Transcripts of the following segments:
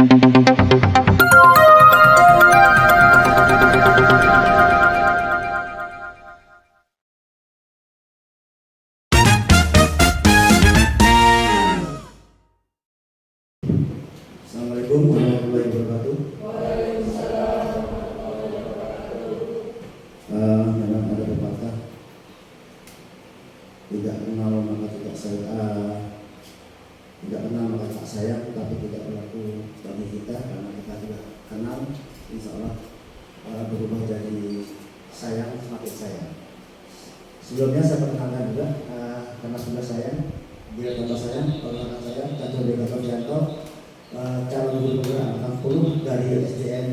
Assalamualaikum warahmatullahi wabarakatuh. Memang ada pepatah, tidak kenal maka tidak tidak kenal maka tak sayang, tapi tidak berlaku bagi kita karena kita tidak kenal, insya Allah berubah jadi sayang, semakin sayang. Sebelumnya saya perkenalkan juga, karena sudah sayang, dia tambah sayang, perkenalkan saya Catur Deka Fabianto, calon guru penggerak angkatan 10 dari SDN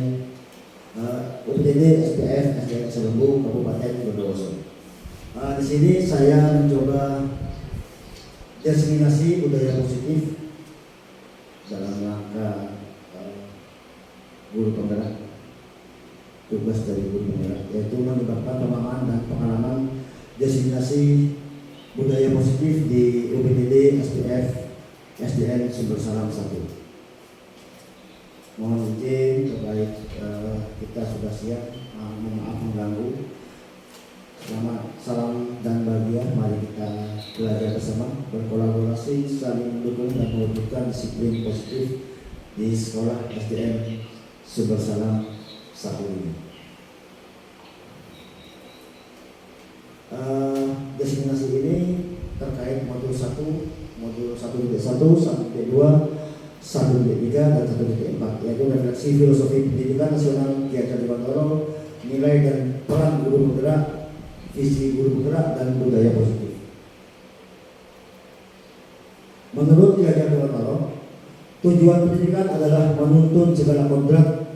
UPTD SPF SDN Serembu Kabupaten Bondowoso. Di sini saya mencoba diseminasi budaya positif dalam rangka guru penggerak, tugas dari guru penggerak yaitu menyebabkan pemahaman dan pengalaman diseminasi budaya positif di UPTD SPF SDN Sumber Salam 1. Mohon izin terkait kita sudah siap, mohon maaf mengganggu. Selamat, salam dan bahagia. Mari kita belajar bersama, berkolaborasi, saling mendukung dan mewujudkan disiplin positif di sekolah SDN Sumber Salam 1 ini. Destinasi ini terkait modul 1, modul 1.1, 1.2, 1.3 dan 1.4, yaitu refleksi filosofi pendidikan nasional Ki Hajar Dewantara, nilai dan peran guru penggerak, visi guru penggerak dan budaya positif. Menurut Ki Hajar Dewantara, tujuan pendidikan adalah menuntun segala kodrat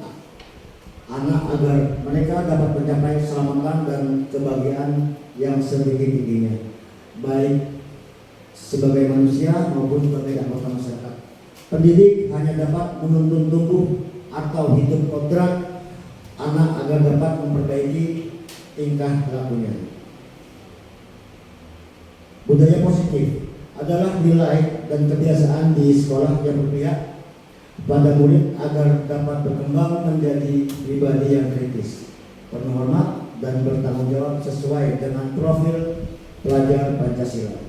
anak agar mereka dapat mencapai keselamatan dan kebahagiaan yang setinggi-tingginya, baik sebagai manusia maupun sebagai anggota masyarakat. Pendidik hanya dapat menuntun tumbuh atau hidup kodrat anak agar dapat memperbaiki tingkah lakunya. Budaya positif adalah nilai dan kebiasaan di sekolah yang berpihak pada murid agar dapat berkembang menjadi pribadi yang kritis, penuh hormat dan bertanggung jawab sesuai dengan profil pelajar Pancasila.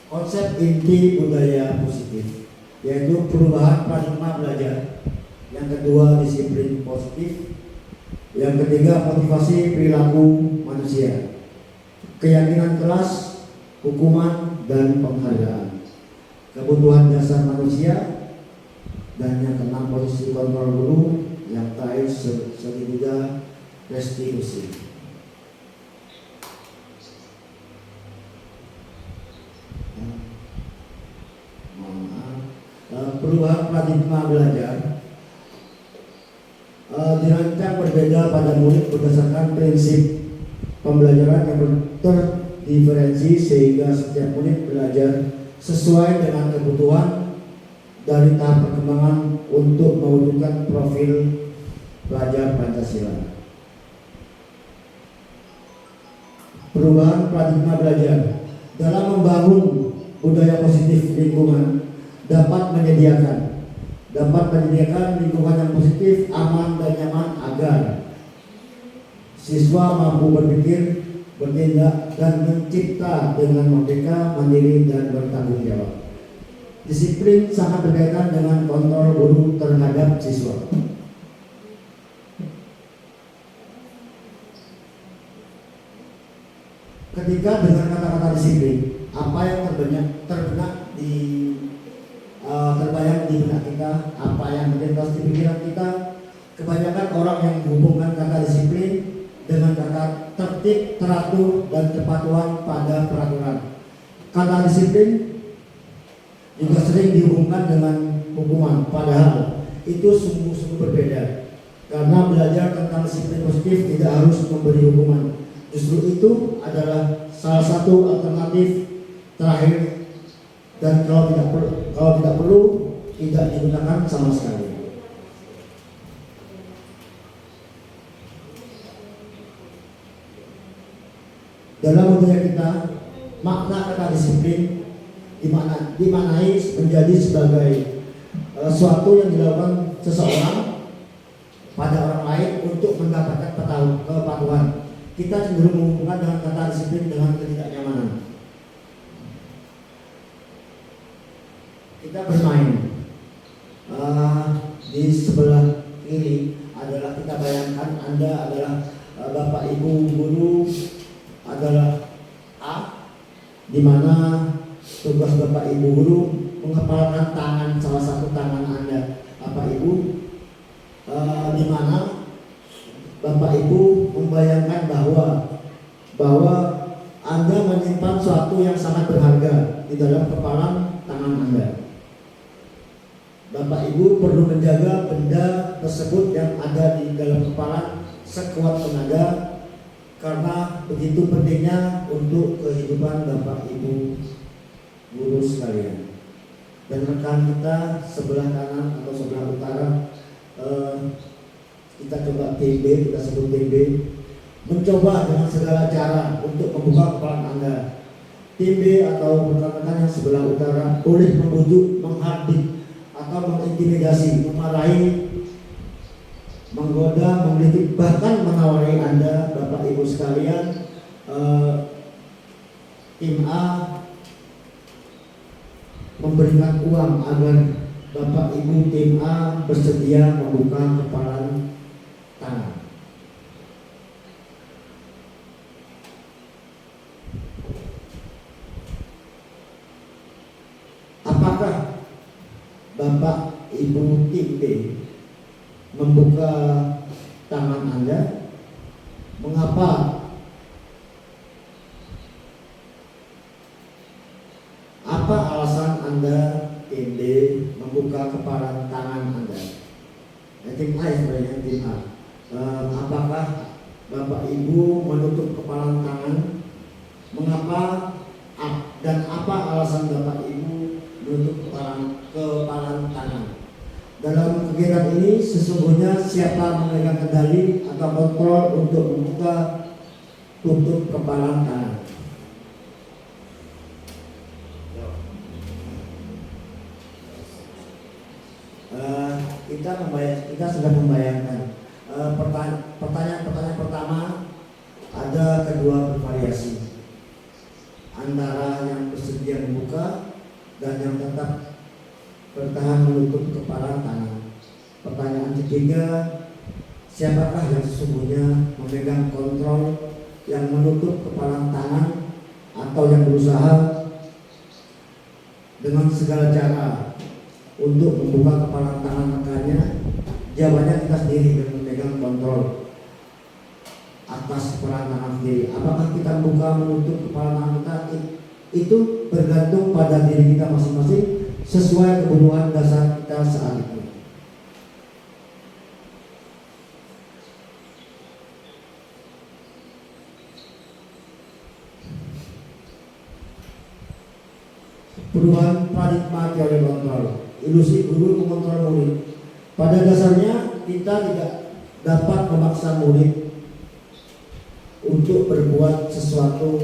Konsep inti budaya positif yaitu perubahan paradigma belajar, yang kedua disiplin positif, yang ketiga motivasi perilaku manusia, keyakinan keras, hukuman dan penghargaan, kebutuhan dasar manusia, dan yang keenam posisi kontrol guru, yang terakhir segitiga restitusi. Perubahan paradigma belajar dirancang berbeda pada murid berdasarkan prinsip pembelajaran yang terdiferensi sehingga setiap murid belajar sesuai dengan kebutuhan dari tahap perkembangan untuk mewujudkan profil pelajar Pancasila. Perubahan paradigma belajar dalam membangun budaya positif lingkungan dapat menyediakan lingkungan yang positif, aman dan nyaman agar siswa mampu berpikir, bertindak dan mencipta dengan merdeka, mandiri dan bertanggung jawab. Disiplin sangat berkaitan dengan kontrol guru terhadap siswa. Ketika dengan kata-kata disiplin, apa yang terbenak terbayang di benak kita, apa yang terlintas di pikiran kita. Kebanyakan orang yang menghubungkan kata disiplin dengan kata tertib, teratur, dan kepatuhan pada peraturan. Kata disiplin juga sering dihubungkan dengan hukuman, padahal itu sungguh-sungguh berbeda. Karena belajar tentang disiplin positif tidak harus memberi hukuman. Justru itu adalah salah satu alternatif terakhir, dan kalau tidak perlu tidak digunakan sama sekali. Dalam budaya kita, makna kata disiplin dimanai menjadi sebagai suatu yang dilakukan seseorang pada orang lain untuk mendapatkan kepatuhan. Kita cenderung menghubungkan dengan kata disiplin dengan ketidaknyamanan. Kita bermain di sebelah kiri adalah, kita bayangkan Anda adalah Bapak Ibu guru adalah A, di mana tugas Bapak Ibu guru mengepalkan tangan, salah satu tangan Anda Bapak Ibu, di mana Bapak Ibu membayangkan bahwa Anda menyimpan suatu yang sangat berharga di dalam kepalan tangan Anda. Bapak Ibu perlu menjaga benda tersebut yang ada di dalam kepalan sekuat tenaga, karena begitu pentingnya untuk kehidupan Bapak Ibu guru sekalian. Dan rekan kita sebelah kanan atau sebelah utara, kita coba TB, kita sebut TB, mencoba dengan segala cara untuk membuka kepala Anda. TB atau rekan-rekan yang sebelah utara boleh membujuk, menghardik atau mengintimidasi, memarahi, menggoda, menggelitik, bahkan menawari Anda Bapak Ibu sekalian. Tim A memberikan uang agar Bapak Ibu tim A bersedia membuka kepalan tangan. Apakah Bapak Ibu tim B membuka tangan Anda? Mengapa? Apa alasan Anda tim B membuka kepalan tangan Anda? Tim A sebenarnya, tim A. Apakah Bapak Ibu menutup kepalan tangan? Mengapa dan apa alasan Bapak Ibu menutup kepalan tangan? Dalam kegiatan ini sesungguhnya siapa memegang kendali atau kontrol untuk membuka tutup kepalan tangan? Kita sudah membayangkan. Pertanyaan pertama, ada kedua bervariasi antara yang bersedia membuka dan yang tetap bertahan menutup kepalan tangan. Pertanyaan ketiga, siapakah yang sesungguhnya memegang kontrol yang menutup kepalan tangan atau yang berusaha dengan segala cara untuk membuka kepalan tangan rekannya? Jawabannya kita sendiri yang memegang kontrol atas kepalan tangan sendiri. Apakah kita buka menutup kepalan tangan kita? Itu bergantung pada diri kita masing-masing sesuai kebutuhan dasar kita saat itu. Perubahan paradigma teori kontrol. Ilusi guru mengontrol murid. Pada dasarnya kita tidak dapat memaksa murid untuk berbuat sesuatu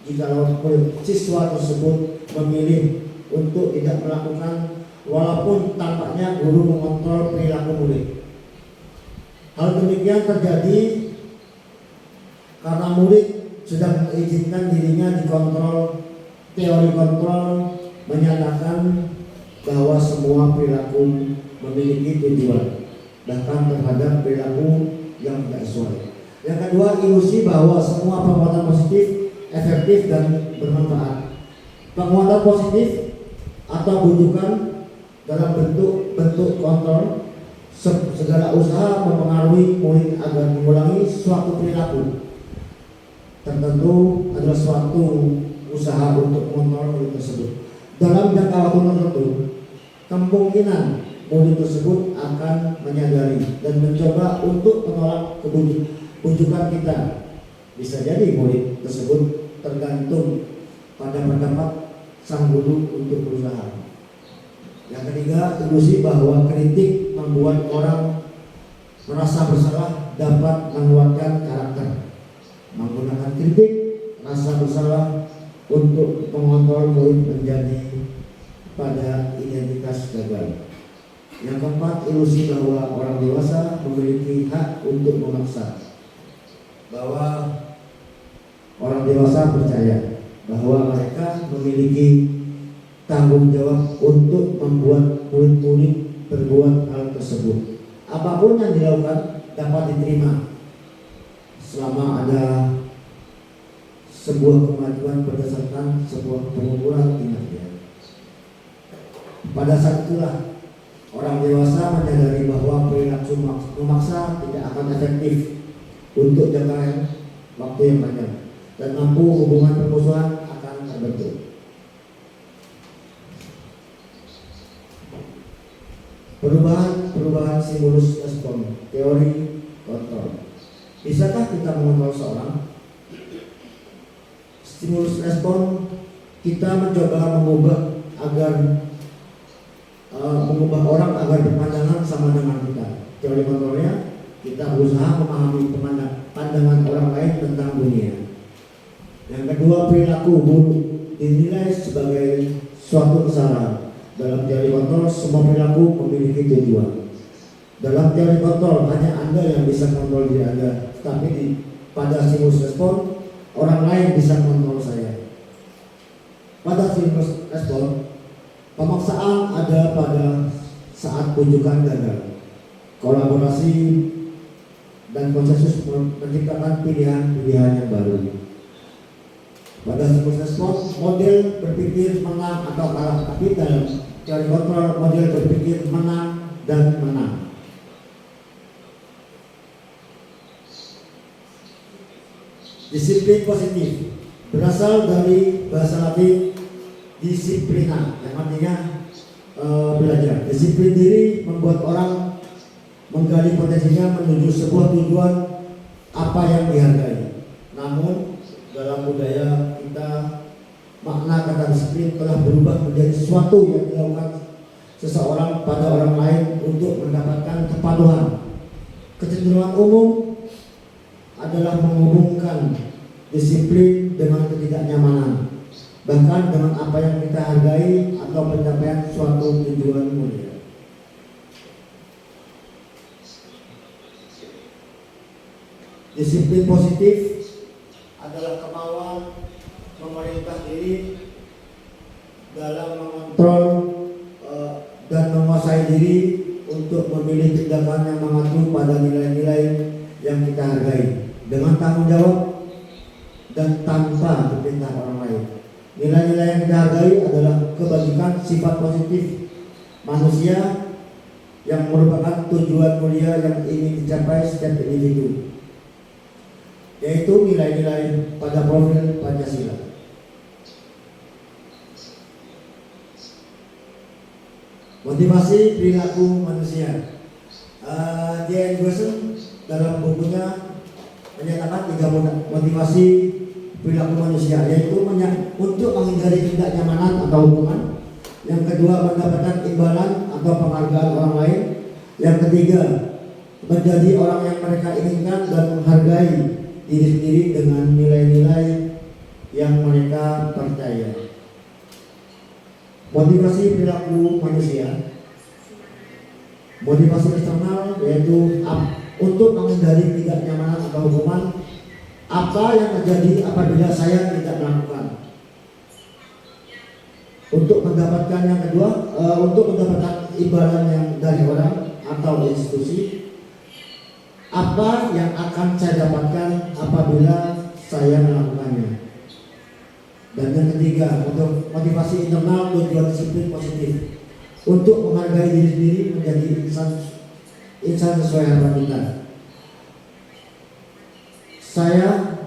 jika siswa tersebut memilih untuk tidak melakukan, walaupun tampaknya guru mengontrol perilaku murid. Hal demikian terjadi karena murid sudah mengizinkan dirinya dikontrol. Teori kontrol menyatakan bahwa semua perilaku memiliki tujuan, bahkan terhadap perilaku yang tidak sesuai. Yang kedua, ilusi bahwa semua perbuatan positif, efektif dan bermanfaat. Penguatan positif atau bujukan dalam bentuk kontrol, segala usaha mempengaruhi murid agar mengulangi suatu perilaku tertentu adalah suatu usaha untuk mengontrol murid tersebut. Dalam jangka waktu tertentu, kemungkinan murid tersebut akan menyadari dan mencoba untuk menolak bujukan kita. Bisa jadi murid tersebut tergantung pada pendapat sang guru untuk berusaha. Yang ketiga, ilusi bahwa kritik membuat orang merasa bersalah dapat menguatkan karakter. Menggunakan kritik, rasa bersalah untuk mengontrol murid menjadi pada identitas gagal. Yang keempat, ilusi bahwa orang dewasa memiliki hak untuk memaksa. Bahwa orang dewasa percaya bahwa mereka memiliki tanggung jawab untuk membuat murid-murid berbuat hal tersebut. Apapun yang dilakukan dapat diterima selama ada sebuah kemajuan berdasarkan sebuah pengukuran kinerja. Pada saat itulah orang dewasa menyadari bahwa perilaku memaksa tidak akan efektif untuk jangka waktu yang panjang dan mampu hubungan permusuhan akan terbentuk. Perubahan stimulus respon, teori kontrol. Bisakah kita mengontrol seorang? Stimulus respon, kita mencoba mengubah orang agar berpandangan sama dengan kita. Teori kontrolnya, kita berusaha memahami pandangan orang lain tentang dunia. Yang kedua, perilaku buruk dinilai sebagai suatu kesalahan. Dalam teori kontrol, semua perilaku memiliki tujuan. Dalam teori kontrol, hanya Anda yang bisa kontrol diri Anda, tapi pada stimulus respon, orang lain bisa kontrol saya. Pada stimulus respon, pemaksaan ada pada saat kunjungan gagal. Kolaborasi dan konsensus menciptakan pilihan-pilihan yang baru. Pada stimulus respon, model berpikir menang atau kalah, tapi dalam teori kontrol, model berpikir menang dan menang. Disiplin positif berasal dari bahasa Latin disiplina, yang artinya belajar. Disiplin diri membuat orang menggali potensinya menuju sebuah tujuan apa yang dihargai. Namun dalam budaya kita, makna kata disiplin telah berubah menjadi sesuatu yang dilakukan seseorang pada orang lain untuk mendapatkan kepatuhan. Kecenderungan umum adalah menghubungkan disiplin dengan ketidaknyamanan, bahkan dengan apa yang kita hargai atau pencapaian suatu tujuan mulia. Disiplin positif adalah kemauan memerintah diri dalam mengontrol dan menguasai diri untuk memilih tindakan yang mengacu pada nilai-nilai yang kita hargai dengan tanggung jawab dan tanpa diperintah orang lain. Nilai-nilai yang kita hargai adalah kebajikan, sifat positif manusia yang merupakan tujuan mulia yang ingin dicapai setiap individu, yaitu nilai-nilai pada profil Pancasila. Motivasi perilaku manusia. J.N. Wilson dalam bukunya menyatakan 3 motivasi perilaku manusia, yaitu untuk menghindari ketidaknyamanan atau hukuman. Yang kedua, mendapatkan imbalan atau penghargaan orang lain. Yang ketiga, menjadi orang yang mereka inginkan dan menghargai diri sendiri dengan nilai-nilai yang mereka percaya. Motivasi perilaku manusia. Motivasi eksternal yaitu untuk menghindari ketidaknyamanan atau hukuman. Apa yang terjadi apabila saya tidak melakukan? Untuk mendapatkan yang kedua, untuk mendapatkan imbalan yang dari orang atau institusi. Apa yang akan saya dapatkan apabila saya melakukannya? Dan yang ketiga, untuk motivasi internal, tujuan disiplin positif untuk menghargai diri sendiri menjadi insan sesuai harapan kita. Saya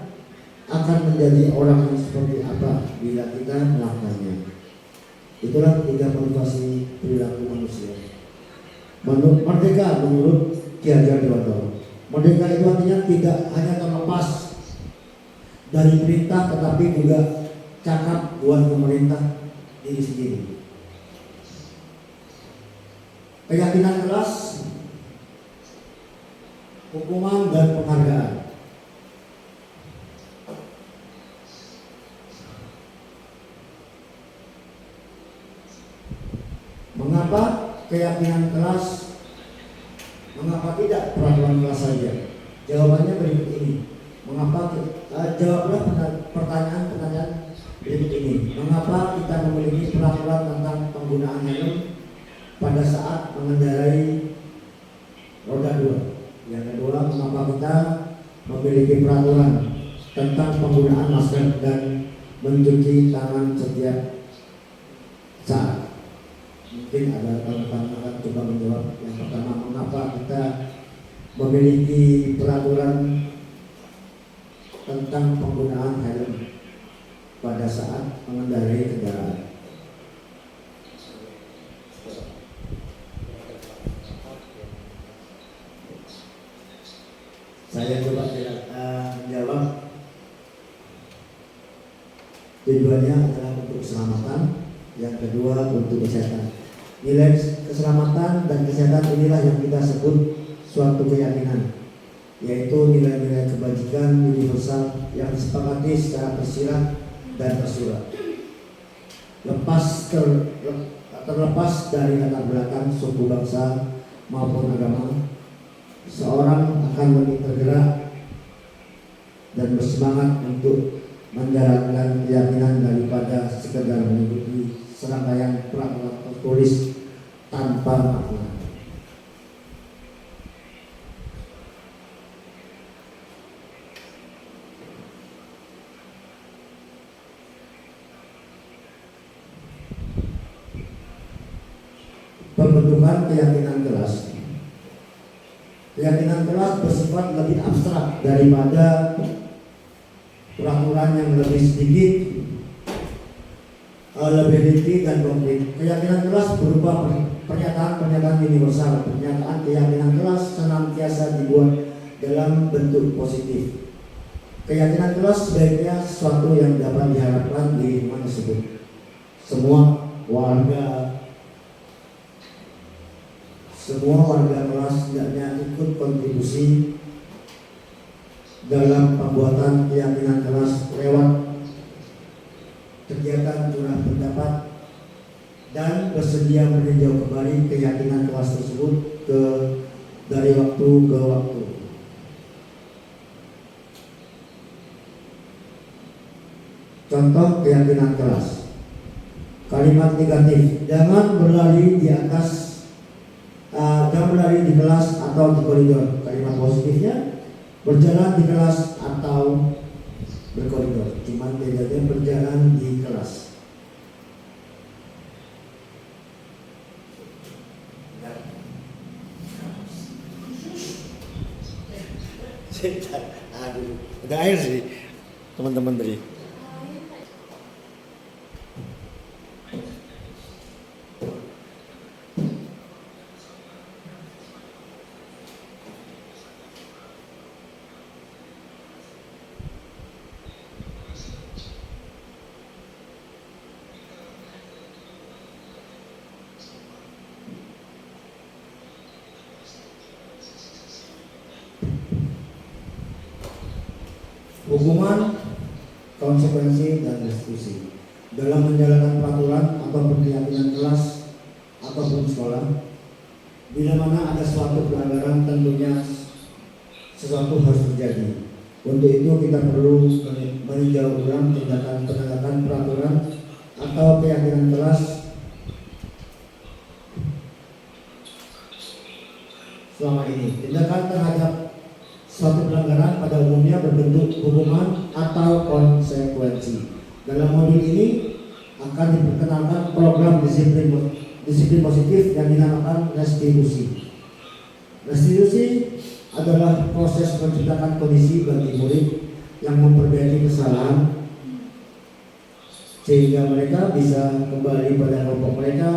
akan menjadi orang yang seperti apa bila kita melakukannya. Itulah 3 motivasi perilaku manusia. Merdeka menurut Ki Hajar Dewantara. Merdeka itu artinya tidak hanya terlepas dari perintah, tetapi juga cakap buat pemerintah diri sendiri. Keyakinan kelas, hukuman dan penghargaan. Mengapa keyakinan kelas? Mengapa tidak peraturan kelas saja? Jawabannya berikut ini. Mengapa? Jawablah pertanyaan berikut ini. Mengapa kita memiliki peraturan tentang penggunaan helm pada saat mengendarai roda 2? Yang kedua, mengapa kita memiliki peraturan tentang penggunaan masker dan mencuci tangan setiap saat? Mungkin ada teman-teman akan coba menjawab. Yang pertama, mengapa kita memiliki peraturan tentang penggunaan helm pada saat mengendarai kendaraan? Saya coba menjawab. Tujuannya adalah untuk keselamatan, yang kedua untuk kesehatan. Nilai keselamatan dan kesehatan inilah yang kita sebut suatu keyakinan, yaitu nilai-nilai kebajikan universal yang disepakati secara tersirat dan tersurat. Terlepas dari latar belakang suku bangsa maupun agama, seorang akan lebih tergerak dan bersemangat untuk menjalankan keyakinan daripada sekedar mengikuti serangkaian peraturan tertulis tanpa makna. Pembentukan keyakinan kelas. Keyakinan kelas bersifat lebih abstrak daripada peraturan yang lebih sedikit, lebih rinci dan konkret. Keyakinan kelas berupa pernyataan-pernyataan universal. Pernyataan keyakinan kelas senantiasa dibuat dalam bentuk positif. Keyakinan kelas sebaiknya sesuatu yang dapat diharapkan di lingkungan tersebut. Semua warga kelas hendaknya ikut kontribusi dalam pembuatan keyakinan kelas lewat kegiatan curah pendapat dan bersedia meninjau kembali keyakinan kelas tersebut dari waktu ke waktu. Contoh keyakinan kelas. Kalimat negatif: jangan berlari di kelas atau di koridor. Kalimat positifnya: berjalan di kelas atau berkoridor. Cuman bedanya berjalan di kelas. Aduh, ada air sih teman-teman tadi. Hukuman, konsekuensi, dan restitusi dalam menjalankan peraturan ataupun keyakinan kelas ataupun sekolah. Bila mana ada suatu pelanggaran, tentunya sesuatu harus terjadi. Untuk itu kita perlu meninjau ulang tindakan penegakan peraturan atau keyakinan kelas selama ini. Tindakan terhadap suatu pelanggaran pada umumnya berbentuk hukuman atau konsekuensi. Dalam modul ini akan diperkenalkan program disiplin positif yang dinamakan restitusi. Restitusi adalah proses menciptakan kondisi bagi murid yang memperbaiki kesalahan sehingga mereka bisa kembali pada kelompok mereka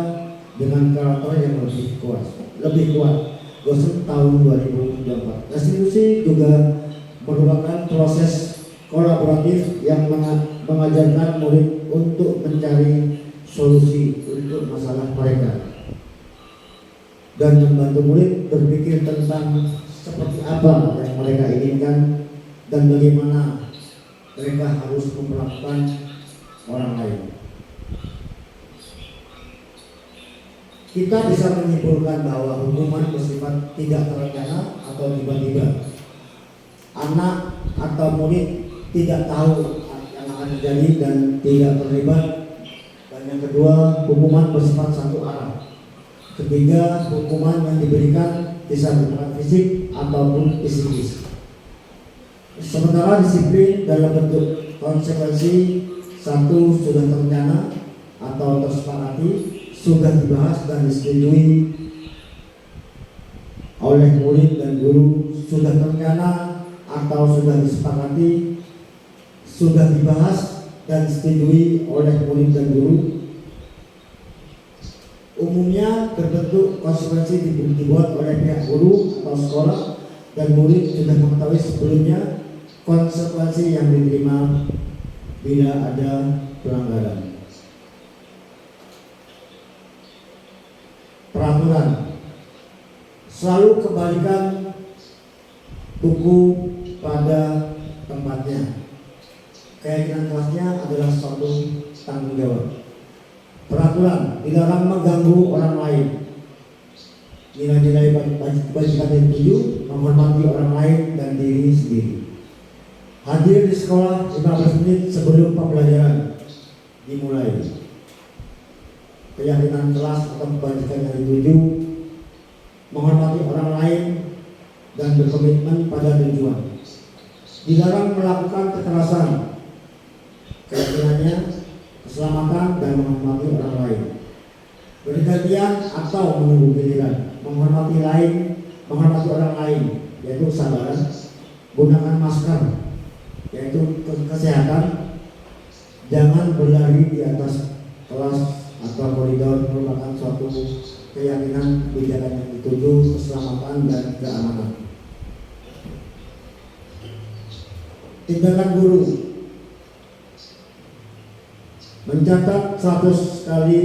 dengan karakter yang lebih kuat. Gosen tahun 2024. Restitusi juga merupakan proses kolaboratif yang mengajarkan murid untuk mencari solusi untuk masalah mereka dan membantu murid berpikir tentang seperti apa yang mereka inginkan dan bagaimana mereka harus memperlakukan orang lain. kita bisa menyimpulkan bahwa hukuman bersifat tidak terencana atau tiba-tiba. Anak atau murid tidak tahu yang akan terjadi dan tidak terlibat. Dan yang kedua, hukuman bersifat satu arah. Ketiga, hukuman yang diberikan bisa berupa fisik ataupun psikis. Sementara disiplin dalam bentuk konsekuensi, satu sudah terencana atau tersepakati, sudah dibahas dan disetujui oleh murid dan guru, sudah terencana atau sudah disepakati, sudah dibahas dan disetujui oleh murid dan guru. Umumnya berbentuk konsekuensi dibuat oleh pihak guru atau sekolah, dan murid sudah mengetahui sebelumnya konsekuensi yang diterima bila ada pelanggaran. Peraturan selalu kembalikan buku pada tempatnya. Keyakinan kelasnya adalah suatu tanggung jawab. Peraturan dilarang mengganggu orang lain. Nilai-nilai kebajikan yang tujuh, menghormati orang lain dan diri sendiri. Hadir di sekolah 15 menit sebelum pembelajaran dimulai. Keyakinan kelas atau kebajikan yang dituju, menghormati orang lain dan berkomitmen pada tujuan. Dilarang melakukan kekerasan. Keyakinannya keselamatan dan menghormati orang lain. Bergantian atau menunggu giliran. Menghormati orang lain, yaitu kesabaran. Gunakan masker, yaitu kesehatan. Jangan berlari di atas kelas atau koridor, merupakan suatu keyakinan kebijakan yang dituju keselamatan dan keamanan. Tindakan guru mencatat 100 kali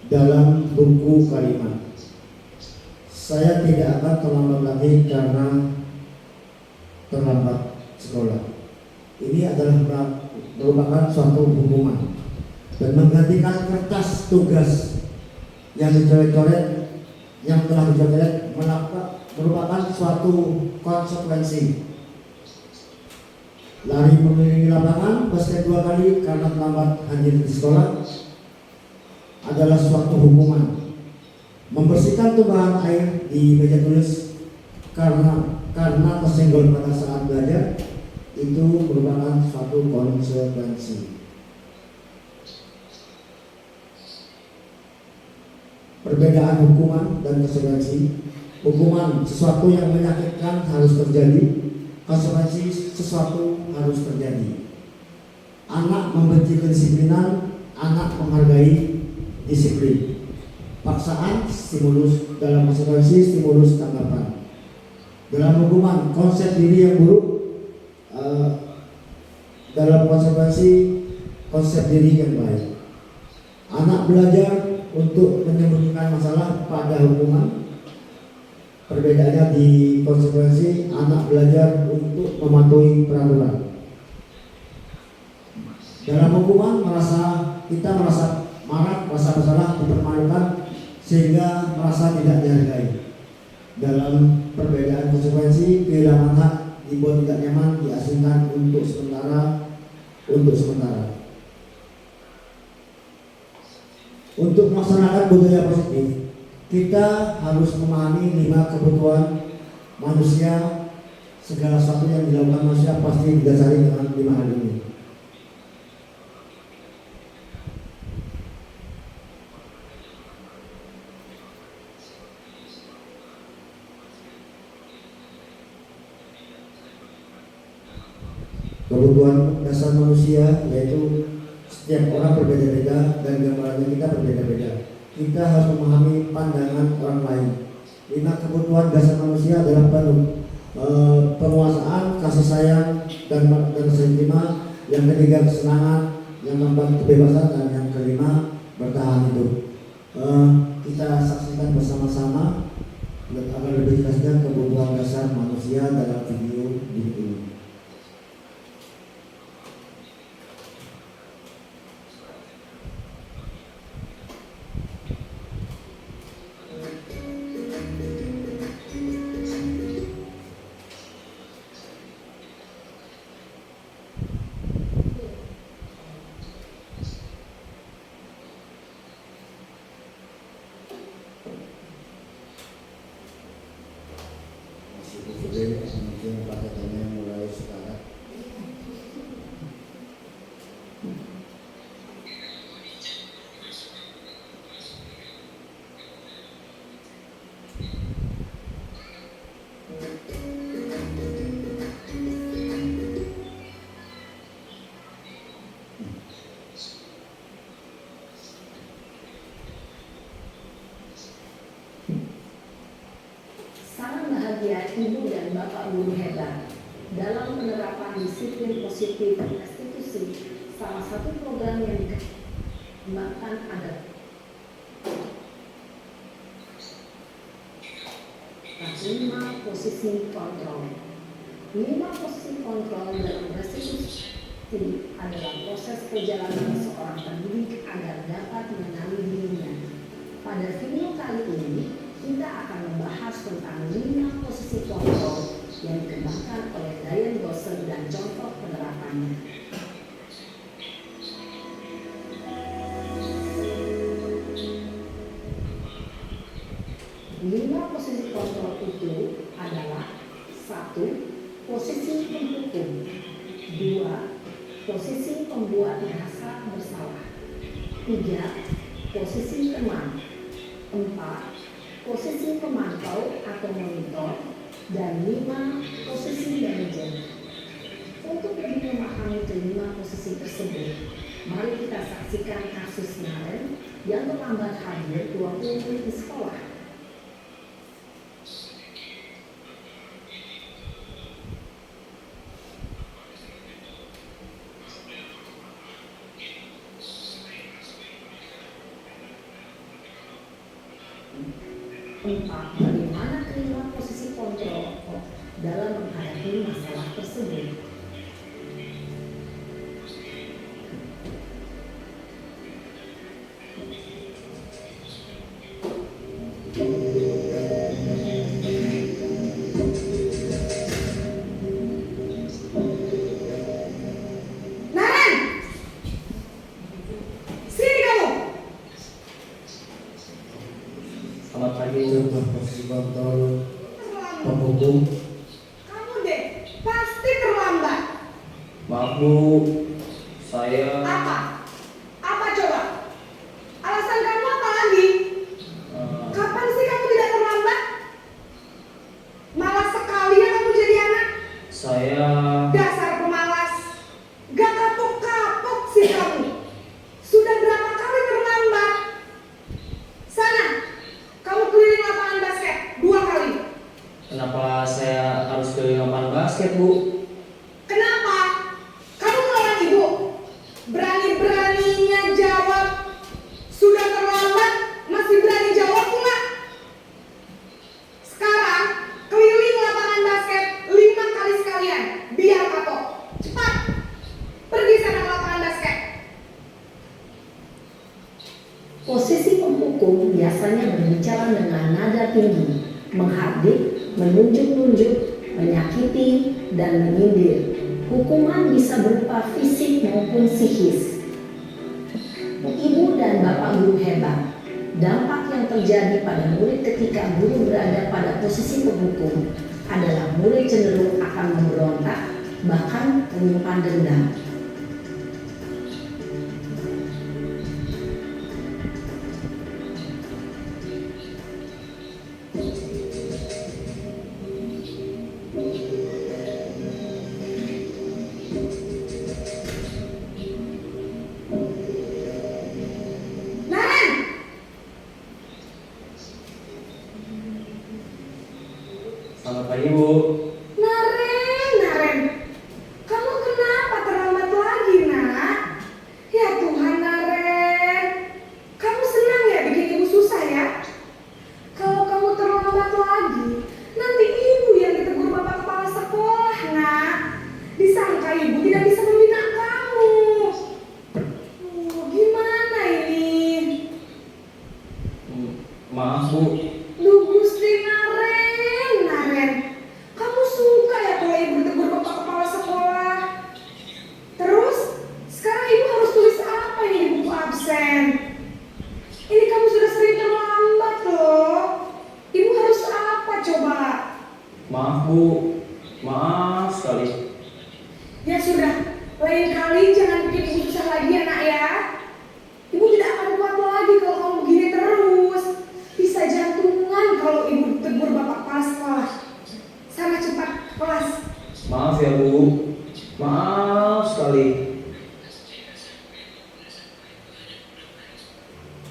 dalam buku kalimat. Saya tidak akan terlambat lagi karena terlambat sekolah. Ini adalah merupakan suatu hukuman, dan menggantikan kertas tugas yang dicoret-coret, yang telah dicoret merupakan suatu konsekuensi. Lari mengelilingi lapangan basket 2 kali karena terlambat hadir di sekolah adalah suatu hukuman. Membersihkan tumpahan air di meja tulis karena tersenggol pada saat belajar itu merupakan suatu konsekuensi. Perbedaan hukuman dan konsekuensi. Hukuman sesuatu yang menyakitkan harus terjadi. Konsekuensi sesuatu harus terjadi. Anak membenci kedisiplinan, anak menghargai disiplin. Paksaan stimulus, dalam konsekuensi stimulus tanggapan. Dalam hukuman konsep diri yang buruk, dalam konsekuensi konsep diri yang baik. Anak belajar untuk menyembunyikan masalah pada hukuman. Perbedaannya di konsekuensi, anak belajar untuk mematuhi peraturan. Dalam hukuman kita merasa marah, merasa bersalah, dipermalukan, sehingga merasa tidak dihargai. Dalam perbedaan konsekuensi, kehilangan hak, dibuat tidak nyaman, diasingkan untuk sementara. Untuk melaksanakan budaya positif, kita harus memahami 5 kebutuhan manusia. Segala sesuatu yang dilakukan manusia pasti didasari dengan 5 hal ini. Kebutuhan dasar manusia yaitu setiap orang berbeda-beda dan gambarannya kita berbeda-beda. Kita harus memahami pandangan orang lain. 5 kebutuhan dasar manusia adalah penguasaan, kasih sayang, dan rasa terima. Yang ketiga kesenangan, yang keempat kebebasan, dan yang kelima bertahan hidup. Kita saksikan bersama-sama agar lebih jelasnya kebutuhan dasar manusia dalam video ini. sekalian, Ibu dan Bapak guru hebat, dalam penerapan disiplin positif institusi, salah satu program yang dikembangkan adalah 5 posisi kontrol. 5 posisi kontrol dalam restitusi adalah proses perjalanan seorang pendidik agar dapat mengenali dirinya. Pada video kali ini, kita akan membahas tentang 5 posisi kontrol yang dikembangkan oleh Diane Gosser dan contoh penerapannya. 5 posisi kontrol itu adalah 1. Posisi penghukum, 2. Posisi pembuat merasa bersalah, 3. Posisi teman, 4. Posisi pemantau atau monitor, dan 5. Posisi manajer. Untuk lebih memahami kelima posisi tersebut, mari kita saksikan kasus Naren yang terlambat hadir 20 menit di sekolah. Bagaimana kelima posisi kontrol dalam menghadapi masalah tersebut? Selamat pagi untuk posisi kontrol penghukum. Kamu deh, pasti terlambat. Maaf Bu, saya Apa? Apa coba? Alasan kamu apa lagi? Kapan sih kamu tidak terlambat? Malas sekali ya kamu jadi anak. saya Dasar pemalas. Gak kapok-kapok sih kamu. Sudah berapa kali terlambat? Sana, kamu keliling lapangan basket 2 kali. kenapa saya harus keliling lapangan basket Bu? Kenapa? Kamu melawan ibu? Berani-beraninya jawab. Sudah terlambat, masih berani jawab enggak? Sekarang, keliling lapangan basket 5 kali sekalian. Biar kapok. Cepat. Pergi sana ke lapangan basket. Posisi penghukum biasanya berbicara dengan nada tinggi, menghardik, menunjuk-nunjuk, menyakiti, dan menyindir. Hukuman bisa berupa fisik maupun psikis. Ibu dan Bapak guru hebat, dampak yang terjadi pada murid ketika guru berada pada posisi penghukum adalah murid cenderung akan memberontak, bahkan menyimpan dendam. Naren, Selamat pagi Bu. Naren. Kamu kenapa terlambat lagi, nak? Ya Tuhan, Naren. Kamu senang ya bikin ibu susah ya? Kalau kamu terlambat lagi, nanti ibu yang ditegur bapak kepala sekolah, nak. Disangka ibu tidak bisa membina kamu. Gimana ini? Maaf Bu, Duh Gusti Naren. Kamu suka ya kalau ibu ditegur bapak kepala sekolah? Terus, sekarang ibu harus tulis apa ini di buku absen? Ini kamu sudah sering terlambat loh. Ibu harus apa coba? maaf Bu, maaf sekali. Ya sudah, lain kali jangan bikin ibu susah lagi ya nak ya. Ibu tidak akan kuat lagi kalau kamu begini terus. Bisa jantungan kalau ibu tegur bapak kepala sekolah. Sana cepat kelas. Maaf ya Bu, maaf sekali.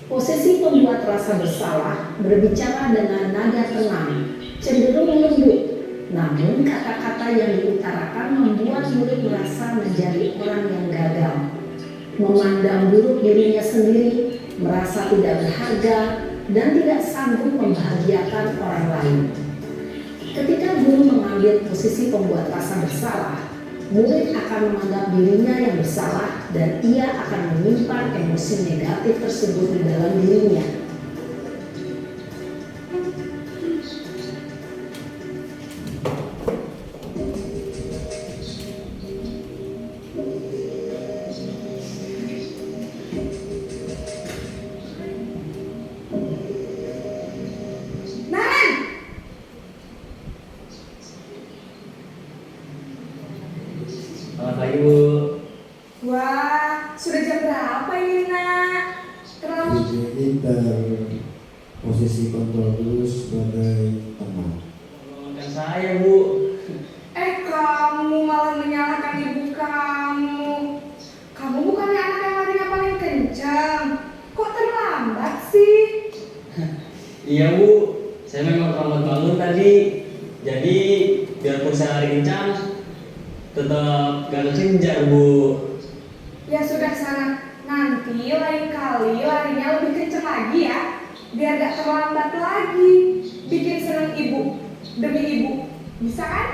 Posisi pembuat rasa bersalah berbicara dengan nada tenang, cenderung lembut, Namun kata-kata yang diutarakan membuat murid merasa menjadi orang yang gagal, memandang buruk dirinya sendiri, merasa tidak berharga, dan tidak sanggup membahagiakan orang lain. Ketika guru mengambil posisi pembuat rasa bersalah, murid akan menganggap dirinya yang bersalah dan ia akan menyimpan emosi negatif tersebut di dalam dirinya. Naren, Selamat pagi Bu. wah, sudah jam berapa ini nak? Terlalu. Jadi posisi kontrol dulu sebagai teman. Bukan saya Bu. Kamu malah menyalahkan ibu kamu. Kamu bukannya anak yang larinya paling kencang. Kok terlambat sih? Iya Bu, saya memang terlambat bangun tadi. Jadi biarpun saya lari kencang, tetap gak kekejar Bu. Ya sudah sana. Nanti lain kali larinya lebih kencang lagi ya. Biar gak terlambat lagi. Bikin senang ibu. Demi ibu. Bisa kan?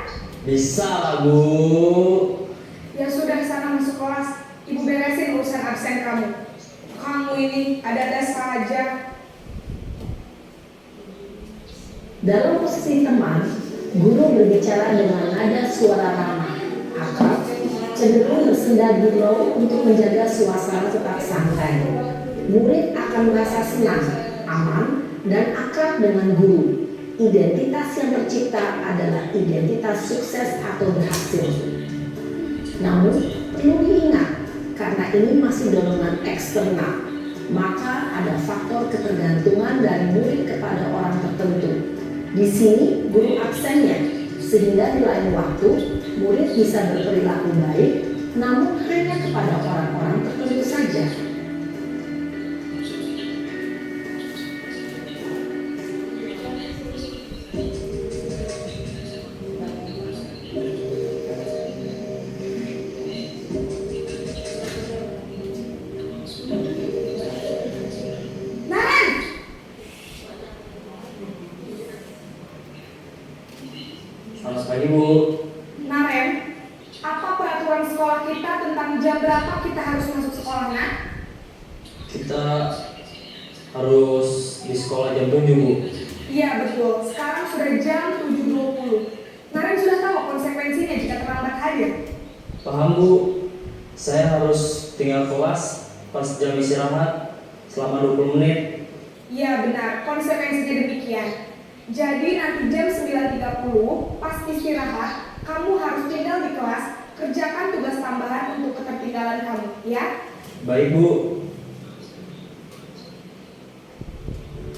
Bisa lah Bu. Ya sudah sana masuk kelas. Ibu beresin urusan absen kamu. Kamu ini ada-ada saja. Dalam posisi teman, guru berbicara dengan nada suara ramah, akrab, cenderung bersenda gurau untuk menjaga suasana tetap santai. Murid akan merasa senang, aman, dan akrab dengan guru. Identitas yang tercipta adalah identitas sukses atau berhasil. Namun, perlu diingat, karena ini masih dorongan eksternal, maka ada faktor ketergantungan dari murid kepada orang tertentu. Di sini, guru absennya, sehingga di lain waktu, murid bisa berperilaku baik, namun hanya kepada orang-orang tertentu saja. Naren! Selamat pagi Bu. Naren, apa peraturan sekolah kita tentang jam berapa kita harus masuk sekolah, nak? Kita harus di sekolah jam 7 Bu. Iya betul, sekarang sudah jam 7.20. Naren sudah tahu konsekuensinya jika terlambat hadir. Paham Bu, saya harus tinggal kelas pas jam istirahat selama 20 menit. Iya benar, konsekuensinya demikian. Jadi nanti jam 9.30 pas istirahat, kamu harus tinggal di kelas, kerjakan tugas tambahan untuk ketertinggalan kamu, ya? Baik Bu.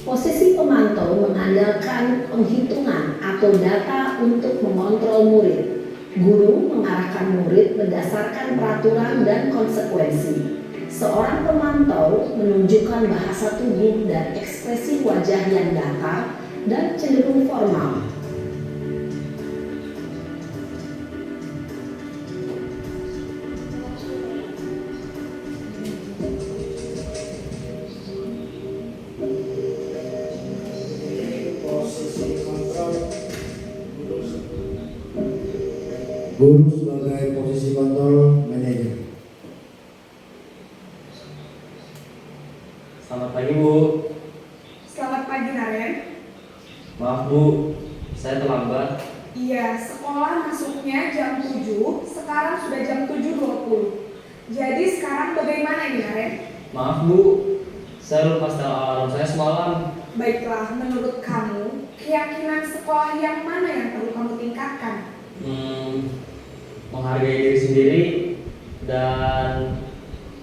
Posisi pemantau mengandalkan penghitungan atau data untuk mengontrol murid. Guru mengarahkan murid berdasarkan peraturan dan konsekuensi. Seorang pemantau menunjukkan bahasa tubuh dan ekspresi wajah yang datar dan cenderung formal. Posisi kontrol guru sebagai posisi kontrol manajer. Selamat pagi Bu. Selamat pagi Naren. Maaf Bu, saya terlambat. Iya, sekolah masuknya jam 7, sekarang sudah jam 7.20. Jadi sekarang bagaimana ini Naren? Maaf Bu, saya lupa setel alarm saya semalam. Baiklah, menurut kamu, keyakinan sekolah yang mana yang perlu kamu tingkatkan? Menghargai diri sendiri dan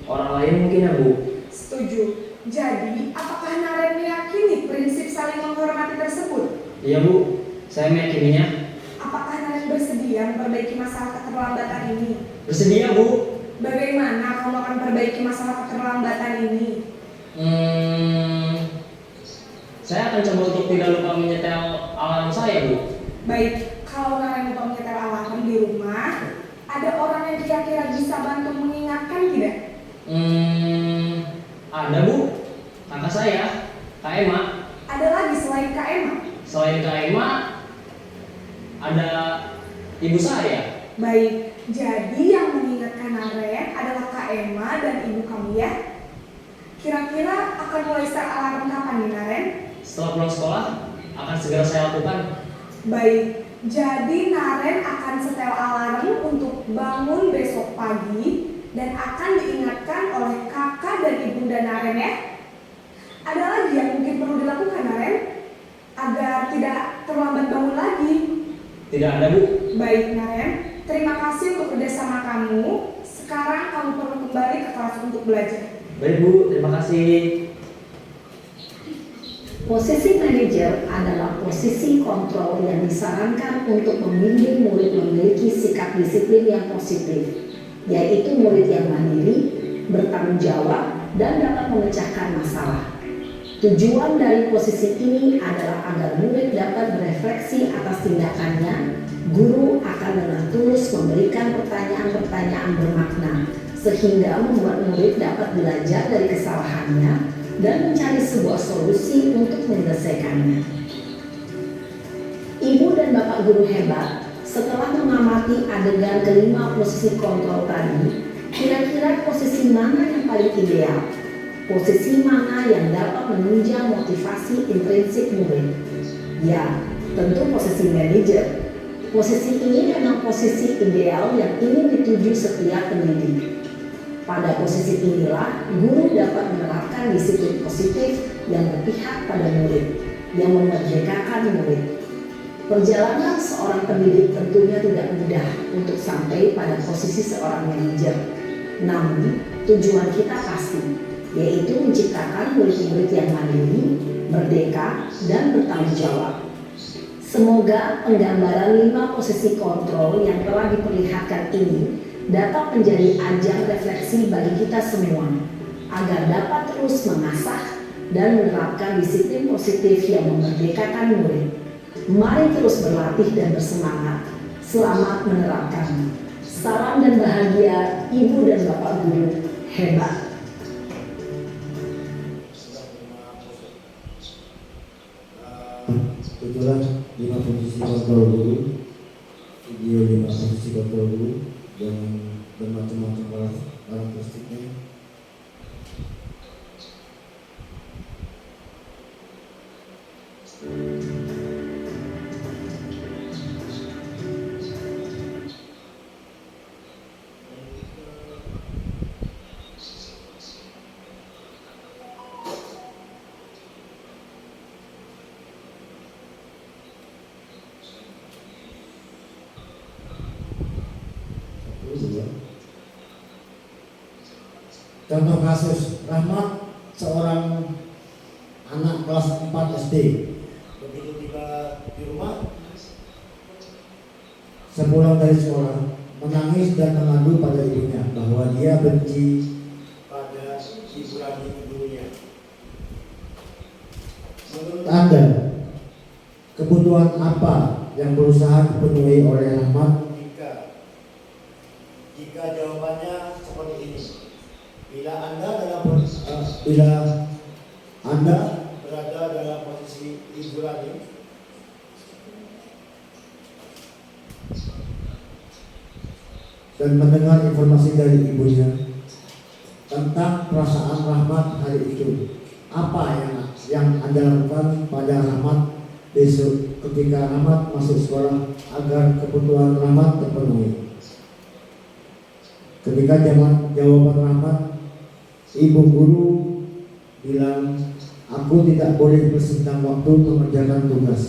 orang lain mungkin ya Bu. Setuju. Jadi, apakah Naren meyakini prinsip saling menghormati tersebut? Iya Bu, saya meyakininya. Apakah Naren bersedia memperbaiki masalah keterlambatan ini? Bersedia Bu. Bagaimana kamu akan perbaiki masalah keterlambatan ini? Saya akan coba untuk tidak lupa menyetel alarm saya Bu. Baik, kalau Naren lupa menyetel alarm di rumah, ada orang yang kira-kira bisa bantu mengingatkan tidak? Ada Bu, kakak saya, Kak Emma. Ada lagi selain Kak Emma? Selain Kak Emma, ada ibu saya. Baik, jadi yang mengingatkan Naren adalah Kak Emma dan ibu kamu ya? Kira-kira akan mulai start alarm kapan nih Naren? Setelah pulang sekolah, akan segera saya lakukan. Baik, jadi Naren akan setel alarm untuk bangun besok pagi dan akan diingatkan oleh kakak dan ibunda Naren ya. Ada lagi yang mungkin perlu dilakukan Naren agar tidak terlambat bangun lagi? Tidak ada Bu. Baik Naren, terima kasih untuk kerjasama kamu. Sekarang kamu perlu kembali ke kelas untuk belajar. Baik Bu, terima kasih. Posisi manajer adalah posisi kontrol yang disarankan untuk membimbing murid memiliki sikap disiplin yang positif, yaitu murid yang mandiri, bertanggung jawab, dan dapat memecahkan masalah. Tujuan dari posisi ini adalah agar murid dapat berefleksi atas tindakannya. Guru akan dengan tulus memberikan pertanyaan-pertanyaan bermakna, sehingga membuat murid dapat belajar dari kesalahannya dan mencari sebuah solusi untuk menyelesaikannya. Ibu dan bapak guru hebat, setelah mengamati adegan kelima posisi kontrol tadi, kira-kira posisi mana yang paling ideal? Posisi mana yang dapat menunjang motivasi intrinsik murid? Ya, tentu posisi manajer. Posisi ini memang posisi ideal yang ingin dituju setiap pendidik. Pada posisi inilah, guru dapat menerapkan disiplin positif yang berpihak pada murid, yang memerdekakan murid. Perjalanan seorang pendidik tentunya tidak mudah untuk sampai pada posisi seorang manajer. Namun, tujuan kita pasti, yaitu menciptakan murid-murid yang mandiri, merdeka, dan bertanggung jawab. Semoga penggambaran 5 posisi kontrol yang telah diperlihatkan ini dapat menjadi ajang refleksi bagi kita semua, agar dapat terus mengasah dan menerapkan disiplin positif yang memerdekakan murid. Mari terus berlatih dan bersemangat. Selamat menerapkan. Salam dan bahagia Ibu dan Bapak Guru hebat. Itulah 5 posisi kontrol guru, video 5 posisi kontrol guru dan bermacam-macam karakteristiknya. Contoh kasus, Rahmat seorang anak kelas 4 SD. Begitu tiba di rumah, sepulang dari sekolah, menangis dan mengadu pada ibunya bahwa dia benci pada ibu lagi ibunya. Menurut Anda, kebutuhan apa yang berusaha dipenuhi oleh Rahmat jika jawabannya seperti ini? Bila Anda berada dalam posisi ibu lagi, dan mendengar informasi dari ibunya tentang perasaan Rahmat hari itu, apa yang Anda lakukan pada Rahmat besok ketika Rahmat masuk sekolah agar kebutuhan Rahmat terpenuhi? Ketika jawaban Rahmat, ibu guru bilang, aku tidak boleh bersenggang waktu mengerjakan tugas.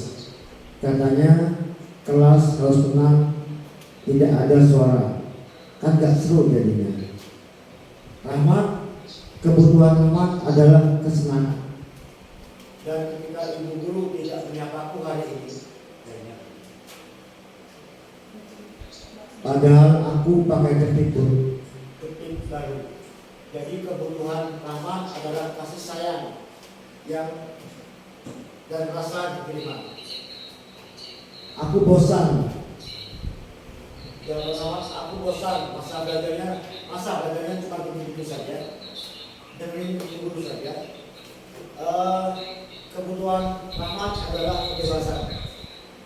Katanya kelas harus tenang, tidak ada suara. Kan gak seru jadinya. Rahmat, kebutuhan Rahmat adalah kesenangan. Dan ketika ibu guru tidak menyapaku hari ini, padahal aku pakai ketip baru. Jadi kebutuhan Rahmat adalah kasih sayang dan rasa diterima. Aku bosan Jangan bernama aku bosan, masa belajarnya cuma begitu saja, dengerin guru saja. Kebutuhan Rahmat adalah kebebasan.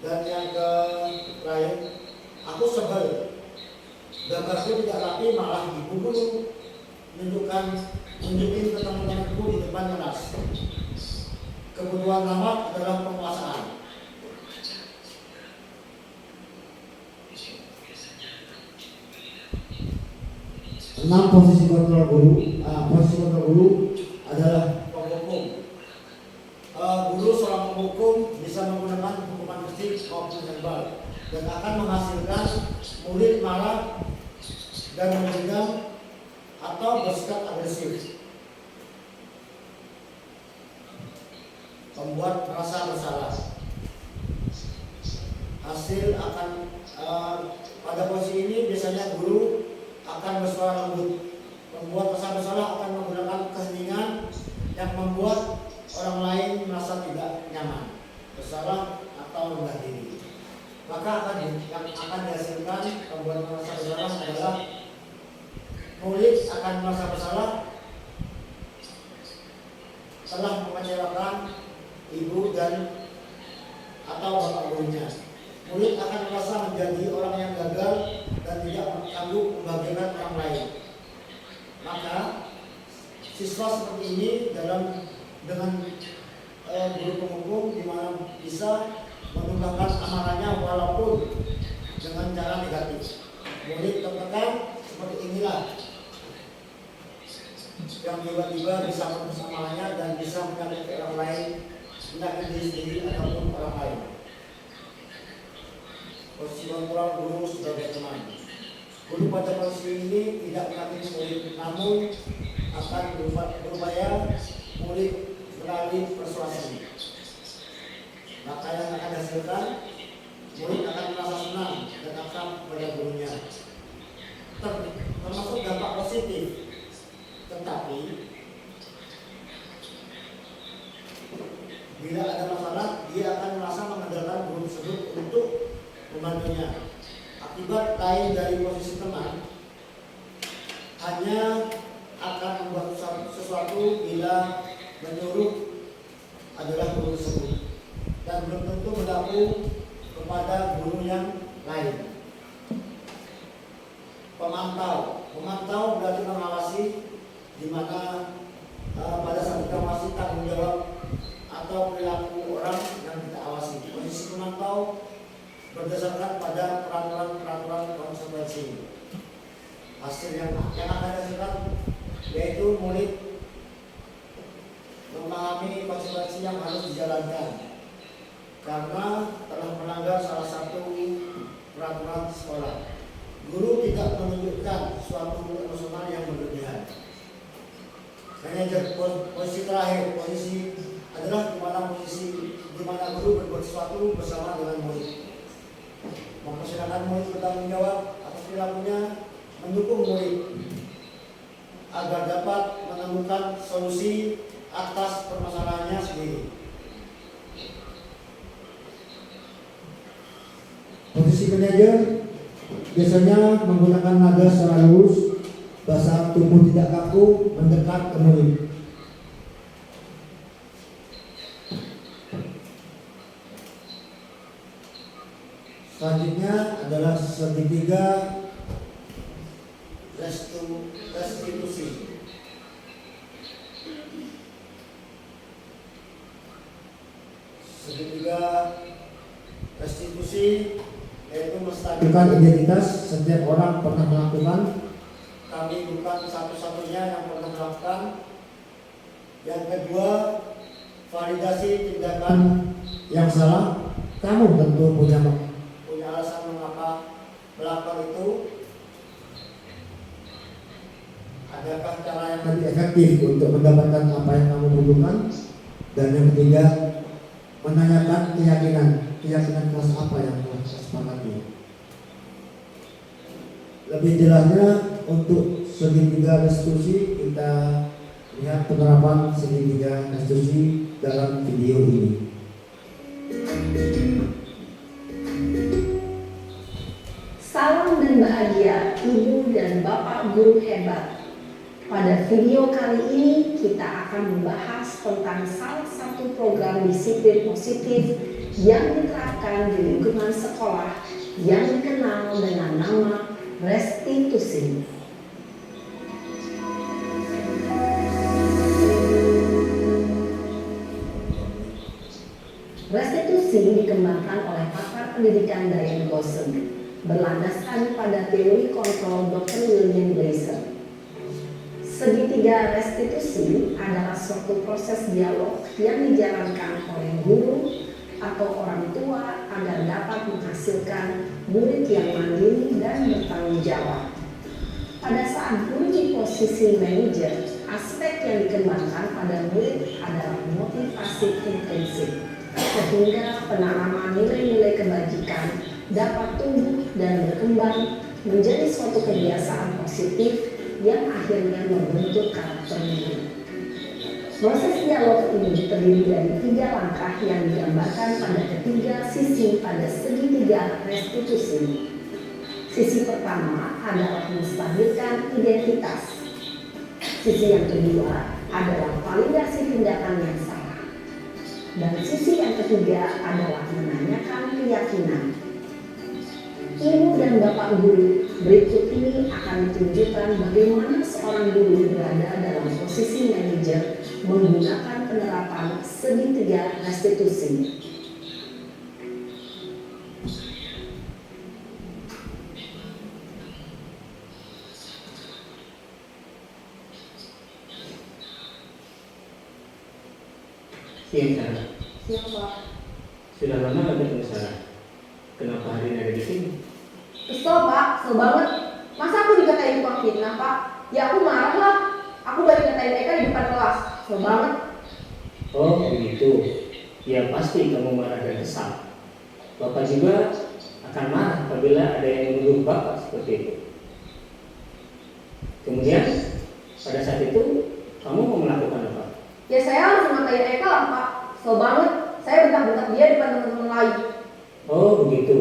Dan yang terakhir, aku sebel. Gambarku tidak rapi, malah ibu guru nunjukin ke teman-temanku di depan kelas. Kebutuhan Rahmat adalah penguasaan. Posisi kontrol guru adalah penghukum. Guru seorang penghukum bisa menggunakan hukuman fisik maupun verbal dan akan menghasilkan murid marah dan menghindar atau bersikap agresif, membuat merasa bersalah. Hasil akan pada posisi ini biasanya guru akan bersuara lembut. Membuat merasa bersalah akan menggunakan keheningan yang membuat orang lain merasa tidak nyaman, bersalah atau rendah diri. Maka yang akan dihasilkan membuat merasa bersalah adalah murid akan merasa bersalah telah mengecewakan ibu dan atau bapak gurunya. Murid akan merasa menjadi orang yang gagal dan tidak sanggup membahagiakan orang lain. Maka siswa seperti ini dengan guru penghukum di mana bisa menumbangkan amarahnya walaupun dengan cara negatif. Murid tertekan seperti inilah yang tiba-tiba bisa menulis amarahnya dan bisa menyakiti orang lain, menyakiti diri sendiri ataupun orang lain. Posisi kontrol guru sebagai teman. Guru pada posisi ini tidak menyakiti murid, namun akan berupaya murid melalui persuasi. Maka yang akan dihasilkan, murid akan merasa senang dan akan kepada gurunya. Termasuk dampak positif. Tetapi bila ada masalah, dia akan merasa mengandalkan guru tersebut untuk membantunya. Akibat lain dari posisi teman hanya akan membuat sesuatu bila menyuruh adalah guru tersebut dan belum tentu berlaku kepada guru yang lain. Pemantau berarti mengawasi, di mana pada saat kita masih tanggung jawab atau perilaku orang yang kita awasi. Posisi pemantau berdasarkan pada peraturan konsekuensi. Hasil yang akan dihasilkan yaitu murid memahami konsekuensi yang harus dijalankan karena telah melanggar salah satu peraturan sekolah. Guru tidak menunjukkan suatu emosional yang berlebihan. Manajer posisi terakhir, posisi adalah di mana guru berbuat sesuatu bersama dengan murid. Mempersilahkan murid bertanggung jawab atas perilakunya, mendukung murid agar dapat menemukan solusi atas permasalahannya sendiri. Posisi manajer biasanya menggunakan nada secara lurus, bahasa tubuh tidak kaku, mendekat ke murid. Selanjutnya adalah segitiga restitusi. Segitiga restitusi yaitu menstabilkan identitas. Setiap orang pernah melakukan. Kami bukan satu-satunya yang pernah melakukan. Yang kedua, validasi tindakan yang salah. Kamu tentu punya alasan mengapa melakukan itu. Adakah cara yang lebih efektif untuk mendapatkan apa yang kamu butuhkan? Dan yang ketiga, menanyakan keyakinan kelas apa yang telah disepakati. Lebih jelasnya untuk segitiga restitusi kita lihat penerapan segitiga restitusi dalam video ini. Salam dan Guru Hebat. Pada video kali ini kita akan membahas tentang salah satu program disiplin positif yang diterapkan di lingkungan sekolah yang dikenal dengan nama restitusi. Restitusi dikembangkan oleh pakar pendidikan Diane Goshen berlandaskan pada teori kontrol Dr. William Glasser. Segitiga restitusi adalah suatu proses dialog yang dijalankan oleh guru atau orang tua agar dapat menghasilkan murid yang mandiri dan bertanggung jawab. Pada saat guru di posisi manajer, aspek yang dikembangkan pada murid adalah motivasi intensif, sehingga penanaman nilai-nilai kebajikan dapat tumbuh dan berkembang menjadi suatu kebiasaan positif yang akhirnya membentuk karakter murid. Proses dialog ini terdiri dari 3 langkah yang digambarkan pada ketiga sisi pada segitiga restitusi. Sisi pertama adalah menstabilkan identitas. Sisi yang kedua adalah validasi tindakan yang salah. Dan sisi yang ketiga adalah menanyakan keyakinan. Ibu dan Bapak Guru, berikut ini akan ditunjukkan bagaimana seorang guru berada dalam posisi manajer menggunakan penerapan segitiga restitusi. Siang Sarah. Siap, Pak. Sudah lama gak ketemu Sarah? Kenapa hari ini ada di sini? Kesel, Pak. Kesel banget. Masa aku dikatain tukang fitnah, Pak? Ya aku marah lah. Aku balik ngatain Eka di depan kelas. Kesel banget. Oh begitu. Ya pasti kamu marah dan kesal. Bapak juga akan marah apabila ada yang menuduh Bapak seperti itu. Kemudian pada saat itu kamu mau melakukan apa? Ya saya langsung ngatain Eka lah, Pak. Kesel banget. Saya bentak-bentak dia di depan teman-teman lain. Oh begitu.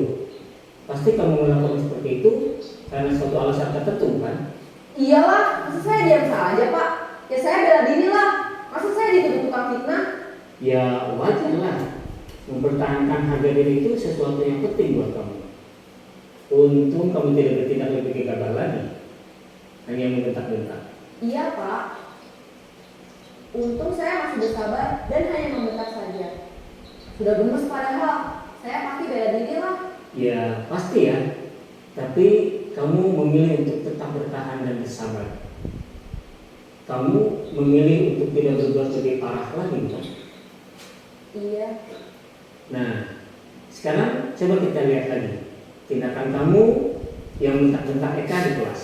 Pasti kamu melakukan seperti itu karena suatu alasan tertentu kan? Iyalah, masa saya diam saja, Pak? Ya saya bela diri lah. Masa saya dituduh tukang fitnah? Ya wajar lah. Mempertahankan harga diri itu sesuatu yang penting buat kamu. Untung kamu tidak bertindak lebih gegabah lagi, hanya membentak-bentak. Iya, Pak. Untung saya masih bersabar dan hanya membentak saja. Sudah gemes padahal. Saya pasti bela diri lah. Ya pasti ya. Tapi kamu memilih untuk tetap bertahan dan bersabar. Kamu memilih untuk tidak berbuat lebih parah lagi, kan? Iya. Nah, sekarang coba kita lihat lagi tindakan kamu yang bentak-bentak Eka di kelas.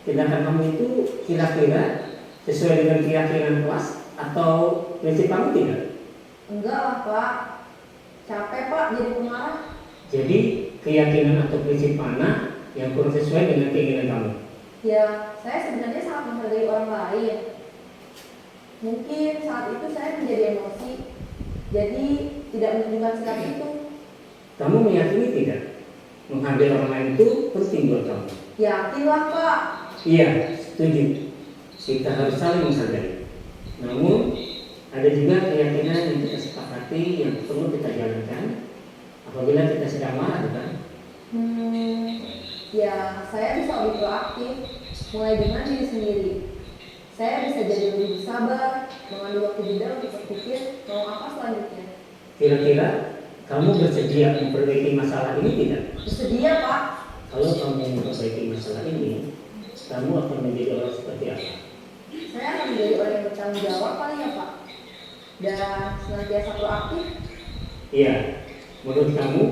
Tindakan kamu itu kira-kira sesuai dengan keyakinan kelas atau prinsip kamu tidak? Enggak lah, Pak. Capek, Pak, jadi pemarah. Jadi keyakinan atau prinsip mana yang kurang sesuai dengan keinginan kamu? Ya, saya sebenarnya sangat menghargai orang lain. Mungkin saat itu saya menjadi emosi, jadi tidak menunjukkan sikap itu. Kamu meyakini tidak menghargai orang lain itu penting buat kamu? Yakinlah, Pak. Iya, setuju. Kita harus saling menghargai. Namun ada juga keyakinan yang kita sepakati yang perlu kita jalankan apabila kita sedang marah, kan? Ya, saya bisa lebih proaktif, mulai dengan diri sendiri. Saya bisa jadi lebih bersabar, mengambil waktu jeda untuk berpikir mau apa selanjutnya. Kira-kira kamu bersedia memperbaiki masalah ini tidak? Bersedia, Pak. Kalau kamu memperbaiki masalah ini, kamu akan menjadi orang seperti apa? Saya akan menjadi orang yang bertanggung jawab kali ya, Pak. Dan senantiasa proaktif. Iya, menurut kamu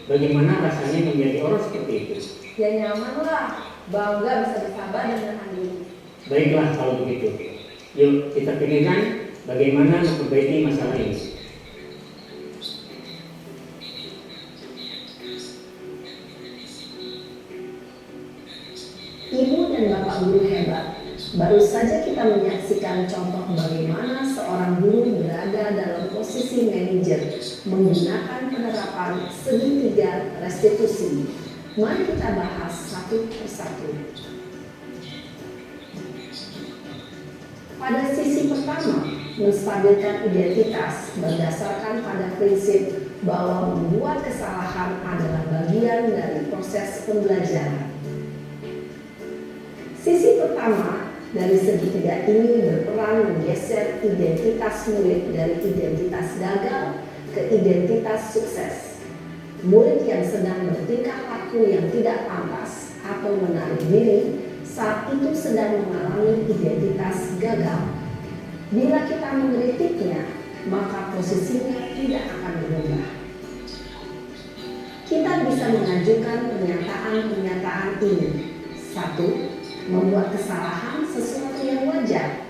bagaimana rasanya menjadi orang seperti itu? Ya nyaman lah, bangga bisa bersabar dan menahan diri. Baiklah kalau begitu. Yuk kita pikirkan bagaimana memperbaiki masalah ini. Ibu dan Bapak Guru Hebat, baru saja kita menyaksikan contoh bagaimana seorang guru berada dalam posisi manajer menggunakan penerapan segitiga restitusi. Mari kita bahas satu persatu. Pada sisi pertama, menstabilkan identitas berdasarkan pada prinsip bahwa membuat kesalahan adalah bagian dari proses pembelajaran. Sisi pertama dari segitiga ini berperan menggeser identitas murid dari identitas gagal ke identitas sukses. Murid yang sedang bertingkah laku yang tidak pantas atau menarik diri saat itu sedang mengalami identitas gagal. Bila kita mengkritiknya, maka posisinya tidak akan berubah. Kita bisa mengajukan pernyataan-pernyataan ini. 1. Membuat kesalahan sesuatu yang wajar.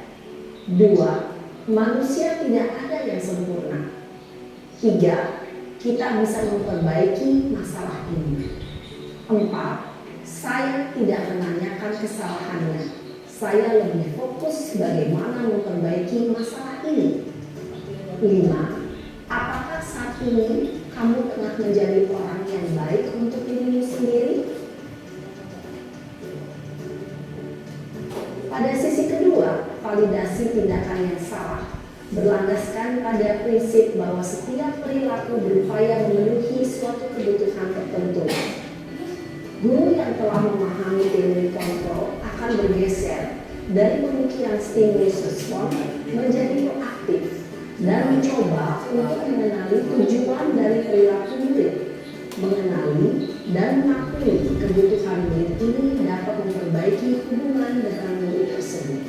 2. Manusia tidak ada yang sempurna. 3. Kita bisa memperbaiki masalah ini. 4. Saya tidak menanyakan kesalahannya. Saya lebih fokus bagaimana memperbaiki masalah ini. 5. Apakah saat ini kamu tengah menjadi orang yang baik untuk dirimu sendiri? Pada sisi kedua, validasi tindakan yang salah berlandaskan pada prinsip bahwa setiap perilaku berupaya memenuhi suatu kebutuhan tertentu. Guru yang telah memahami teori kontrol akan bergeser dari pemikiran stimulus respons menjadi proaktif dan mencoba untuk mengenali tujuan dari perilaku murid. Mengenali dan mengakui kebutuhan murid ini dapat memperbaiki hubungan dengan murid tersebut.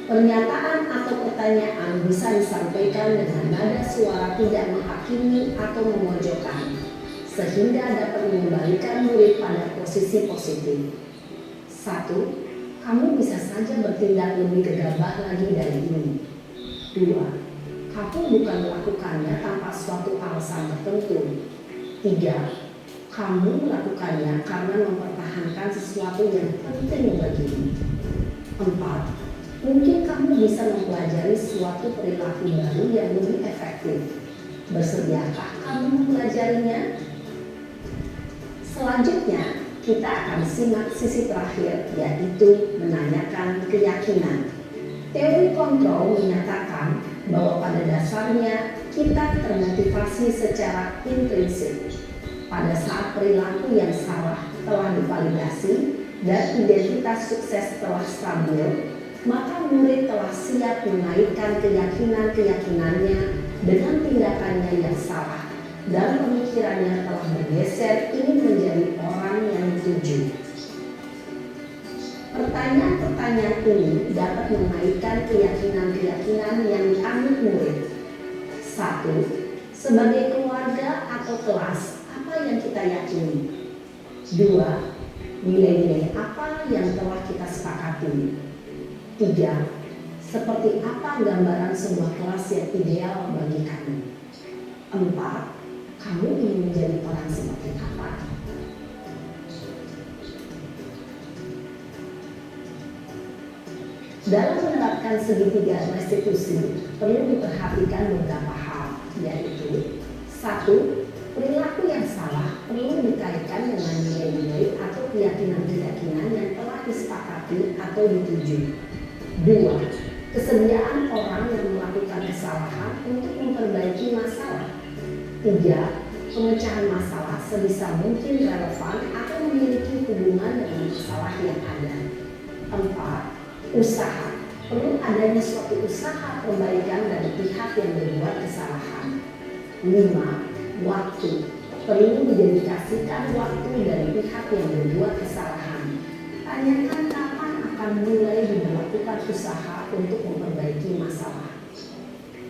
Pernyataan atau pertanyaan bisa disampaikan dengan nada suara tidak menghakimi atau memojokkan, sehingga dapat mengembalikan murid pada posisi positif. 1. Kamu bisa saja bertindak lebih gegabah lagi dari ini. 2. Kamu bukan melakukannya tanpa suatu alasan tertentu. 3. Kamu melakukannya karena mempertahankan sesuatu yang penting bagimu. 4. Mungkin kamu bisa mempelajari suatu perilaku baru yang lebih efektif. Bersediakah kamu mempelajarinya? Selanjutnya, kita akan simak sisi terakhir, yaitu menanyakan keyakinan. Teori kontrol menyatakan bahwa pada dasarnya kita termotivasi secara intrinsik. Pada saat perilaku yang salah telah divalidasi dan identitas sukses telah stabil, maka murid telah siap menaikkan keyakinan-keyakinannya dengan tindakannya yang salah. Dan pemikirannya telah bergeser ingin menjadi orang yang dituju. Pertanyaan-pertanyaan ini dapat menaikkan keyakinan-keyakinan yang dianut murid. 1. Sebagai keluarga atau kelas, apa yang kita yakini? 2. Nilai-nilai apa yang telah kita sepakati? 3. Seperti apa gambaran sebuah kelas yang ideal bagi kami? 4. Kamu ingin menjadi orang seperti apa? Dalam menerapkan segitiga restitusi, perlu diperhatikan beberapa hal, yaitu 1. Perilaku yang salah perlu dikaitkan dengan nilai-nilai atau keyakinan-keyakinan yang telah disepakati atau dituju. 2. Kesediaan orang yang melakukan kesalahan untuk memperbaiki masalah. 3. Pemecahan masalah sebisa mungkin relevan atau memiliki hubungan dengan masalah yang ada. 4. Usaha. Perlu adanya suatu usaha perbaikan dari pihak yang berbuat kesalahan. 5. Waktu. Perlu didedikasikan waktu dari pihak yang berbuat kesalahan. Tanyakan kapan akan mulai dilakukan usaha untuk memperbaiki masalah.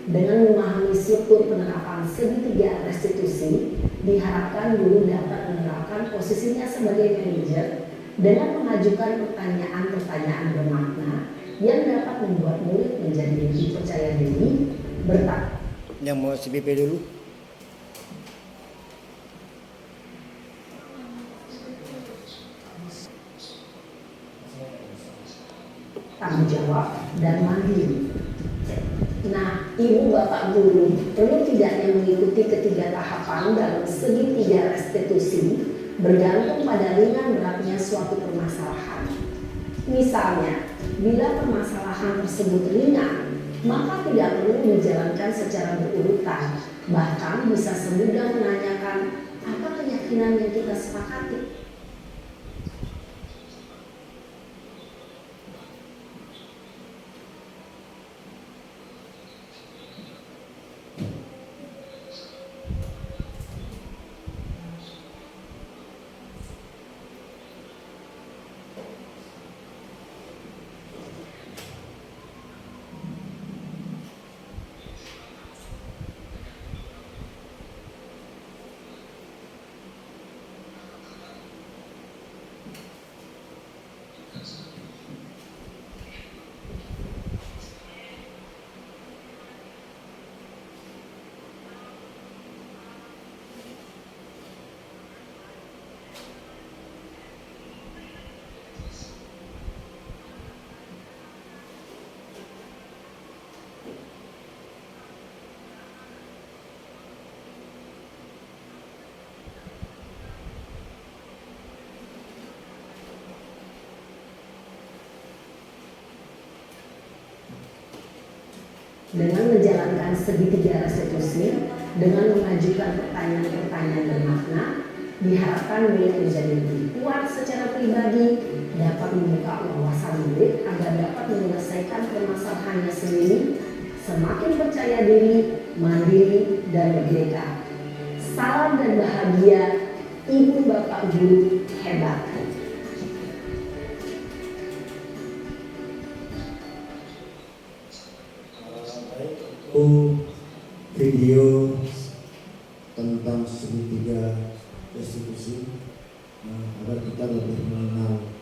Dengan memahami struktur penerapan segitiga restitusi, diharapkan guru dapat menerapkan posisinya sebagai manajer dengan mengajukan pertanyaan-pertanyaan bermakna yang dapat membuat murid menjadi lebih percaya diri, bertanggung. Yang mau CPP dulu? Tanggung jawab dan mandiri. Nah, ibu bapak guru perlu tidaknya mengikuti ketiga tahapan dalam segitiga restitusi bergantung pada ringan beratnya suatu permasalahan. Misalnya, bila permasalahan kesalahan tersebut ringan, maka tidak perlu dijalankan secara berurutan. Bahkan bisa semudah menanyakan apa keyakinan yang kita sepakati. Dengan menjalankan segitiga restitusi, dengan mengajukan pertanyaan-pertanyaan bermakna, diharapkan murid menjadi lebih kuat secara pribadi, dapat membuka wawasan murid agar dapat menyelesaikan permasalahannya sendiri, semakin percaya diri, mandiri, dan merdeka. Salam dan bahagia, Ibu Bapak Guru hebat. Video tentang segitiga restitusi agar kita lebih mengenal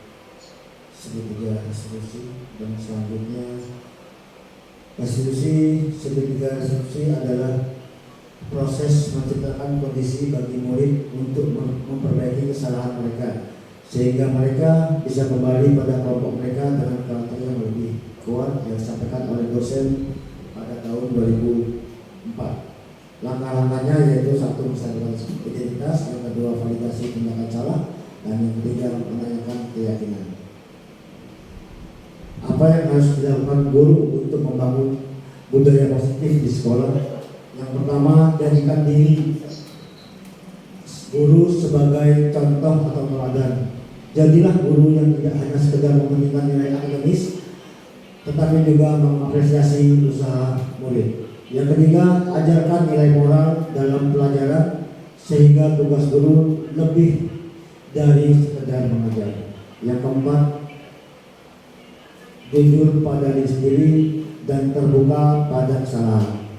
segitiga restitusi, dan selanjutnya segitiga restitusi adalah proses menciptakan kondisi bagi murid untuk memperbaiki kesalahan mereka sehingga mereka bisa kembali pada kelompok mereka dengan karakter yang lebih kuat yang disampaikan oleh dosen pada tahun 2004. Langkah-langkahnya yaitu satu, menstabilkan identitas, yang kedua validasi tindakan salah, dan yang ketiga menanyakan keyakinan. Apa yang harus dilakukan guru untuk membangun budaya positif di sekolah? Yang pertama, jadikan diri guru sebagai contoh atau teladan. Jadilah guru yang tidak hanya sekedar mementingkan nilai akademis, tetapi juga mengapresiasi usaha murid. Yang ketiga, ajarkan nilai moral dalam pelajaran sehingga tugas guru lebih dari sekedar mengajar. Yang keempat, jujur pada diri sendiri dan terbuka pada kesalahan.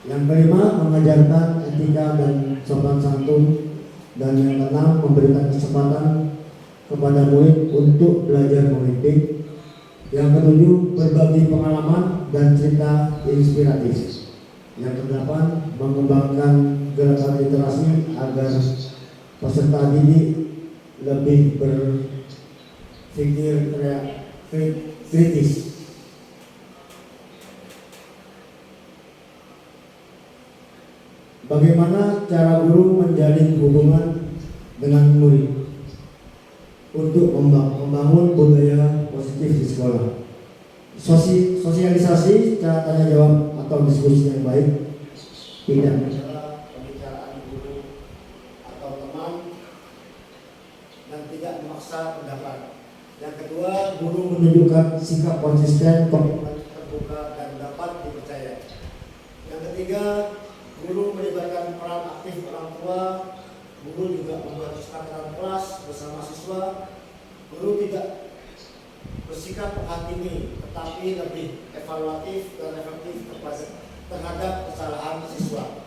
Yang kelima, mengajarkan etika dan sopan santun. Dan yang keenam, memberikan kesempatan kepada murid untuk belajar memimpin. Yang ketujuh, berbagi pengalaman dan cerita inspiratif. Yang kedelapan, mengembangkan gerakan literasi agar peserta didik lebih berpikir kritis. Bagaimana cara guru menjalin hubungan dengan murid untuk membangun budaya positif di sekolah? Sosialisasi, cara tanya jawab atau diskusi yang baik, tidak mencela pembicaraan guru atau teman, dan tidak memaksa pendapat. Yang kedua, guru menunjukkan sikap konsisten, komitmen terbuka, dan dapat dipercaya. Yang ketiga, guru melibatkan peran aktif orang tua. Guru juga membuat kesepakatan kelas bersama siswa. Guru tidak bersikap menghakimi, tetapi lebih evaluatif dan efektif terhadap kesalahan siswa.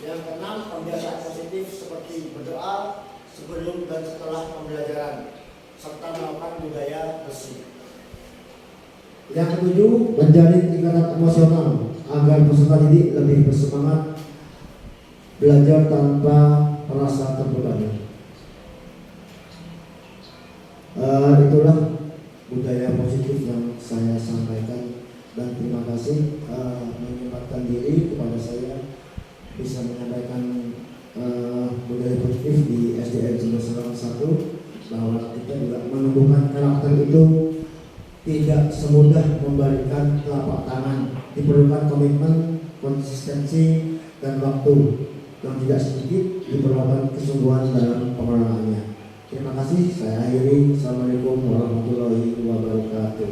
Yang keenam, pembiasaan positif seperti berdoa sebelum dan setelah pembelajaran, serta melakukan budaya bersih. Yang ketujuh, menjalin ikatan emosional agar peserta didik lebih bersemangat belajar tanpa merasa terbebani. Itulah budaya positif yang saya sampaikan, dan terima kasih menyempatkan diri kepada saya bisa menyampaikan budaya positif di SDN Sumber Serang 1, bahwa kita juga menumbuhkan karakter itu tidak semudah membalikan telapak tangan. Diperlukan komitmen, konsistensi, dan waktu yang tidak sedikit, diperlukan kesungguhan dalam pengelolaannya. Terima kasih, saya akhiri. Assalamualaikum warahmatullahi wabarakatuh.